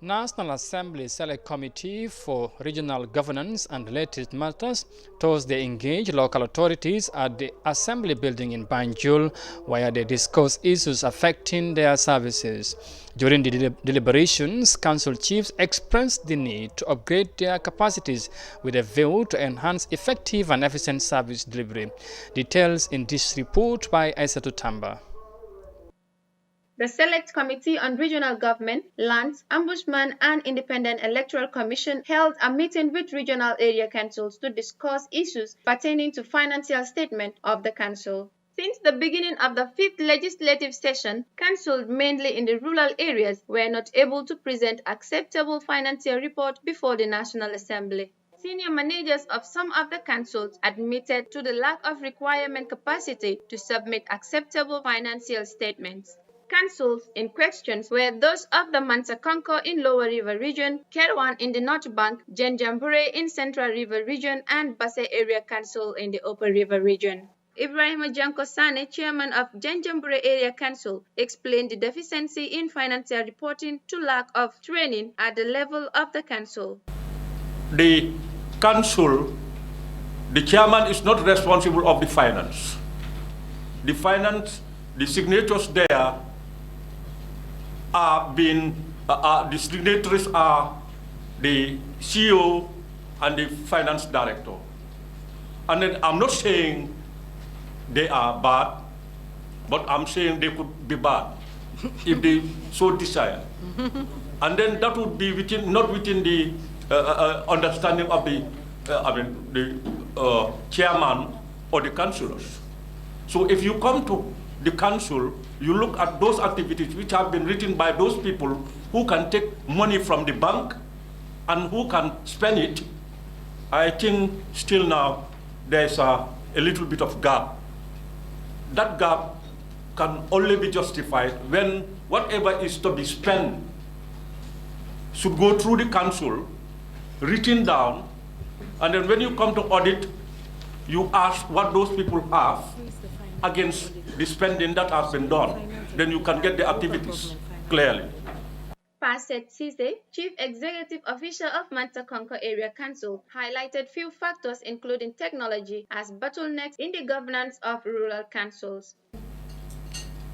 National Assembly Select Committee for Regional Governance and Related Matters Thursday engaged local authorities at the Assembly building in Banjul, where they discussed issues affecting their services. During the deliberations, council chiefs expressed the need to upgrade their capacities with a view to enhance effective and efficient service delivery. Details in this report by Aissatou Tamba. The Select Committee on Regional Government, Lands, Ombudsman and Independent Electoral Commission held a meeting with regional area councils to discuss issues pertaining to financial statement of the council. Since the beginning of the 5th legislative session, councils mainly in the rural areas were not able to present acceptable financial report before the National Assembly. Senior managers of some of the councils admitted to the lack of requirement capacity to submit acceptable financial statements. Councils in questions were those of the Mansa Konko in Lower River Region, Kerwan in the North Bank, Janjanbureh in Central River Region, and Basse Area Council in the Upper River Region. Ibrahim Janko Sane, chairman of Janjanbureh Area Council, explained the deficiency in financial reporting to lack of training at the level of the council. The council, the chairman is not responsible of the finance. The signatures there are the signatories are the CEO and the finance director. And then I'm not saying they are bad, but I'm saying they could be bad if they so desire. And then that would be not within the understanding of the chairman or the councillors. So if you come to the council, you look at those activities which have been written by those people who can take money from the bank and who can spend it. I think still now there's a little bit of gap. That gap can only be justified when whatever is to be spent should go through the council, written down, and then when you come to audit, you ask what those people have against the spending that has been done. Then you can get the activities clearly. Paset Sise, Chief Executive Officer of Mansa Konko Area Council, highlighted few factors including technology as bottlenecks in the governance of rural councils.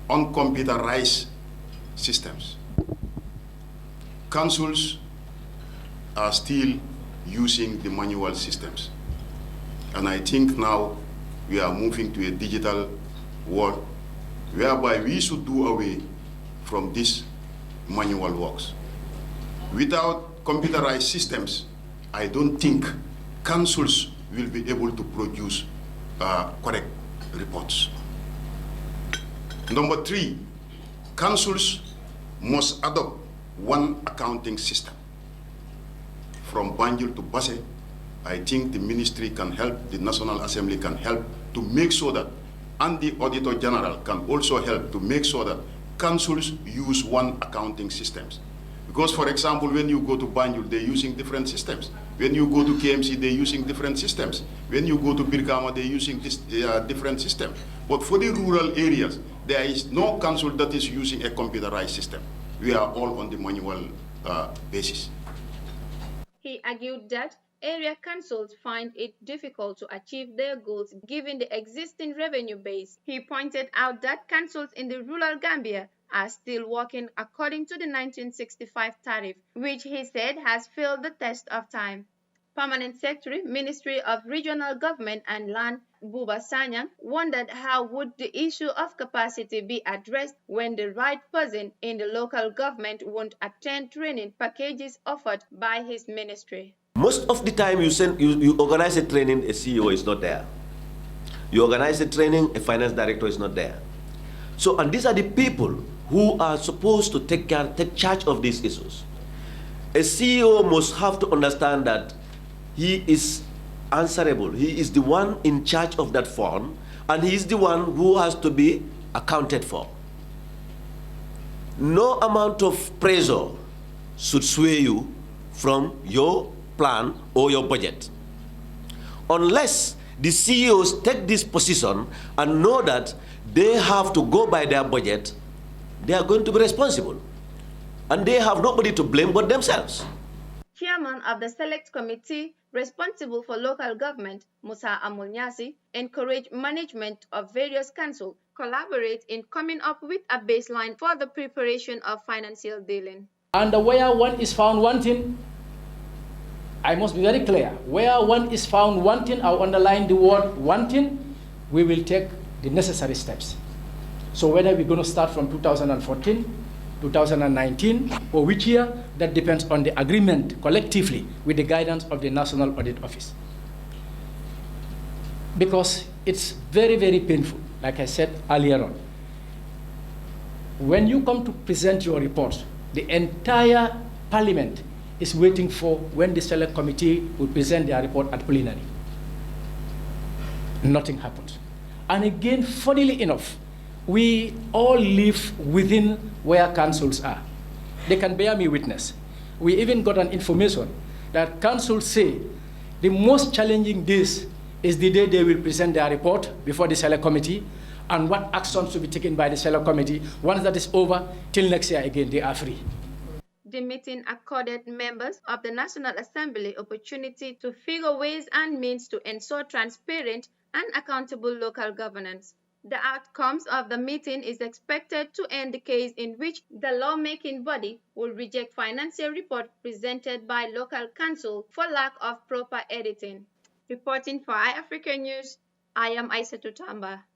On computerized systems, councils are still using the manual systems. And I think now we are moving to a digital world whereby we should do away from this manual works. Without computerized systems, I don't think councils will be able to produce correct reports. Number 3, councils must adopt one accounting system. From Banjul to Basse, I think the ministry can help, the National Assembly can help to make sure that, and the Auditor General can also help to make sure that councils use one accounting systems. Because, for example, when you go to Banjul, they're using different systems. When you go to KMC, they're using different systems. When you go to Birkama, they're using this different system. But for the rural areas, there is no council that is using a computerized system. We are all on the manual basis. He argued that area councils find it difficult to achieve their goals given the existing revenue base. He pointed out that councils in the rural Gambia are still working according to the 1965 tariff, which he said has failed the test of time. Permanent Secretary, Ministry of Regional Government and Land, Buba Sanyang, wondered how would the issue of capacity be addressed when the right person in the local government won't attend training packages offered by his ministry. Most of the time you organize a training, a CEO is not there. You organize a training, a finance director is not there. So, and these are the people who are supposed to take charge of these issues. A CEO must have to understand that he is answerable. He is the one in charge of that fund, and he is the one who has to be accounted for. No amount of pressure should sway you from your plan or your budget. Unless the CEOs take this position and know that they have to go by their budget, they are going to be responsible. And they have nobody to blame but themselves. Chairman of the Select Committee responsible for local government, Musa Amunyasi, encouraged management of various councils collaborate in coming up with a baseline for the preparation of financial dealing. And where one is found wanting, I must be very clear, where one is found wanting, I'll underline the word wanting, we will take the necessary steps. So whether we're going to start from 2014, 2019, or which year, that depends on the agreement collectively with the guidance of the National Audit Office. Because it's very, very painful, like I said earlier on. When you come to present your report, the entire Parliament is waiting for when the Select Committee will present their report at plenary. Nothing happens. And again, funnily enough, we all live within where councils are. They can bear me witness. We even got an information that councils say the most challenging days is the day they will present their report before the Select Committee and what actions to be taken by the Select Committee. Once that is over, till next year again, they are free. The meeting accorded members of the National Assembly opportunity to figure ways and means to ensure transparent and accountable local governance. The outcomes of the meeting is expected to end the case in which the lawmaking body will reject financial report presented by local council for lack of proper editing. Reporting for iAfrica News, I am Aissatou Tamba.